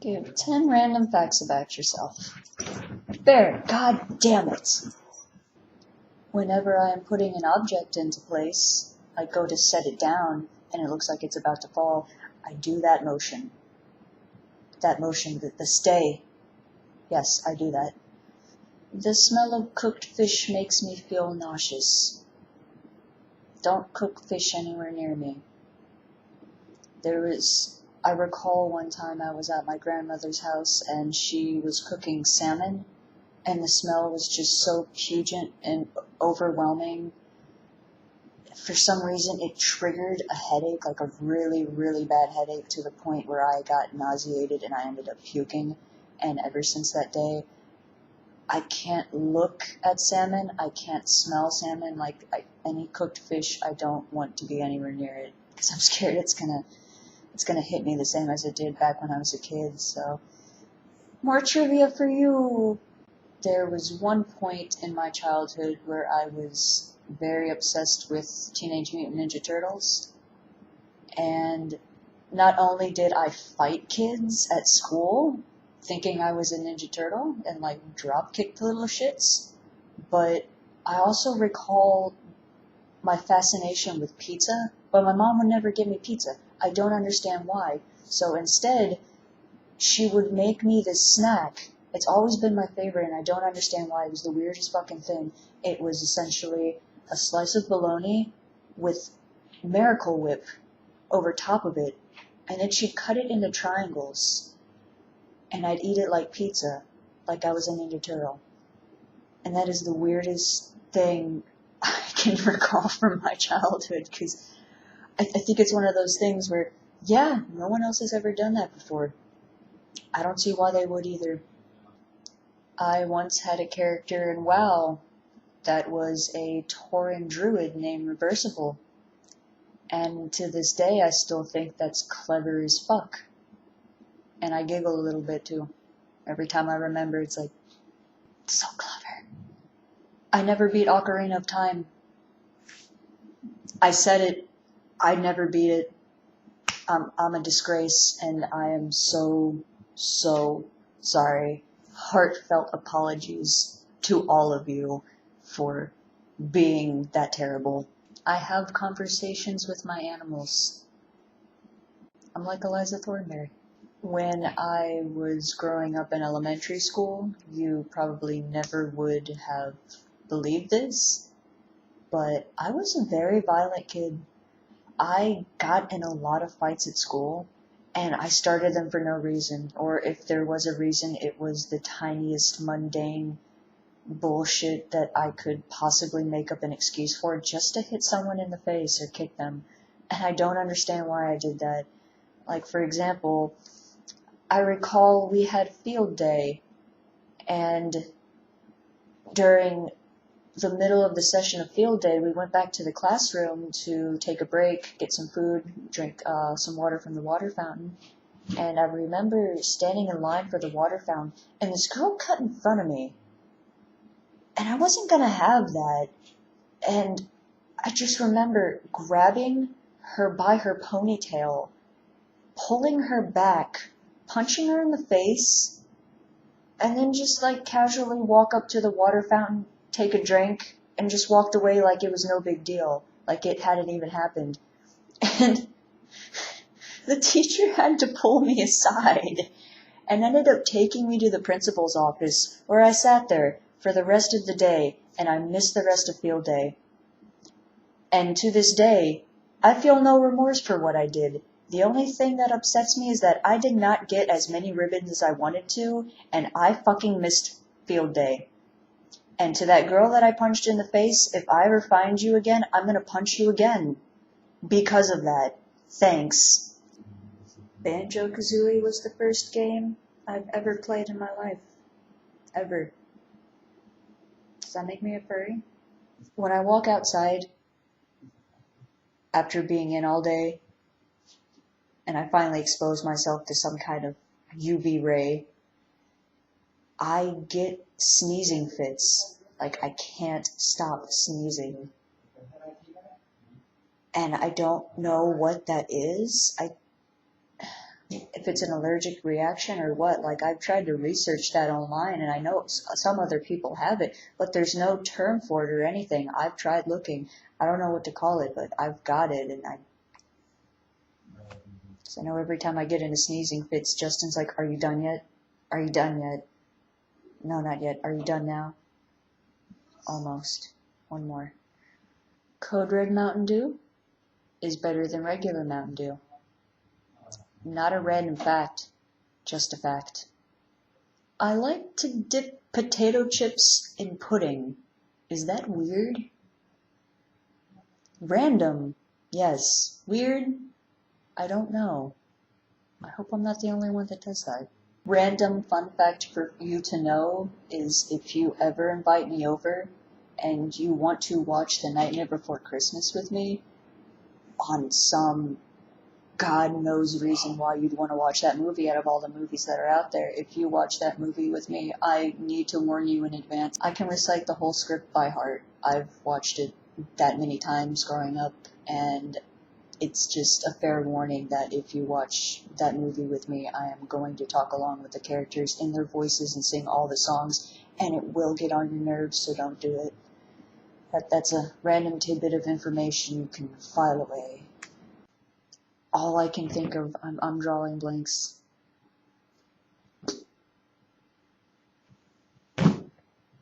Give 10 random facts about yourself. Bear, god damn it! Whenever I am putting an object into place, I go to set it down, and it looks like it's about to fall. I do that motion. The stay. Yes, I do that. The smell of cooked fish makes me feel nauseous. Don't cook fish anywhere near me. I recall one time I was at my grandmother's house and she was cooking salmon, and the smell was just so pungent and overwhelming. For some reason, it triggered a headache, like a really, really bad headache, to the point where I got nauseated and I ended up puking. And ever since that day, I can't look at salmon, I can't smell salmon, any cooked fish, I don't want to be anywhere near it, because I'm scared it's gonna hit me the same as it did back when I was a kid. So, more trivia for you. There was one point in my childhood where I was very obsessed with Teenage Mutant Ninja Turtles, and not only did I fight kids at school, thinking I was a Ninja Turtle, and drop kick the little shits, but I also recall my fascination with pizza, but my mom would never give me pizza. I don't understand why. So instead, she would make me this snack. It's always been my favorite, and I don't understand why. It was the weirdest fucking thing. It was essentially a slice of bologna with Miracle Whip over top of it, and then she'd cut it into triangles, and I'd eat it like pizza, like I was a Ninja Turtle. And that is the weirdest thing I can recall from my childhood, because I think it's one of those things where, yeah, no one else has ever done that before. I don't see why they would either. I once had a character in WoW that was a Tauren druid named Reversible, and to this day I still think that's clever as fuck. And I giggle a little bit too. Every time I remember, it's like, so clever. I never beat Ocarina of Time. I said it, I never beat it. I'm a disgrace, and I am so sorry. Heartfelt apologies to all of you for being that terrible. I have conversations with my animals. I'm like Eliza Thornberry. When I was growing up in elementary school, you probably never would have believed this, but I was a very violent kid. I got in a lot of fights at school, and I started them for no reason, or if there was a reason, it was the tiniest mundane bullshit that I could possibly make up an excuse for, just to hit someone in the face or kick them. And I don't understand why I did that. Like, for example, I recall we had field day, and during the middle of the session of field day, we went back to the classroom to take a break, get some food, drink some water from the water fountain. And I remember standing in line for the water fountain, and this girl cut in front of me. And I wasn't going to have that. And I just remember grabbing her by her ponytail, pulling her back, punching her in the face, and then just casually walk up to the water fountain, take a drink, and just walked away like it was no big deal, like it hadn't even happened. And the teacher had to pull me aside and ended up taking me to the principal's office, where I sat there for the rest of the day, and I missed the rest of field day. And to this day, I feel no remorse for what I did. The only thing that upsets me is that I did not get as many ribbons as I wanted to, and I fucking missed field day. And to that girl that I punched in the face, if I ever find you again, I'm gonna punch you again. Because of that. Thanks. Banjo-Kazooie was the first game I've ever played in my life. Ever. Does that make me a furry? When I walk outside, after being in all day, and I finally expose myself to some kind of UV ray, I get sneezing fits. Like, I can't stop sneezing. And I don't know what that is. if it's an allergic reaction or what. Like, I've tried to research that online, and I know some other people have it, but there's no term for it or anything. I've tried looking. I don't know what to call it, but I've got it, and so I know every time I get into sneezing fits, Justin's like, "Are you done yet? Are you done yet? No, not yet. Are you done now?" Almost. One more. Code Red Mountain Dew is better than regular Mountain Dew. Not a random fact, just a fact. I like to dip potato chips in pudding. Is that weird? Random, yes. Weird? I don't know. I hope I'm not the only one that does that. Random fun fact for you to know is if you ever invite me over and you want to watch The Nightmare Before Christmas with me, on some God knows reason why you'd want to watch that movie out of all the movies that are out there. If you watch that movie with me, I need to warn you in advance. I can recite the whole script by heart. I've watched it that many times growing up, and it's just a fair warning that if you watch that movie with me, I am going to talk along with the characters in their voices and sing all the songs, and it will get on your nerves, so don't do it. That's a random tidbit of information you can file away. All I can think of, I'm drawing blanks.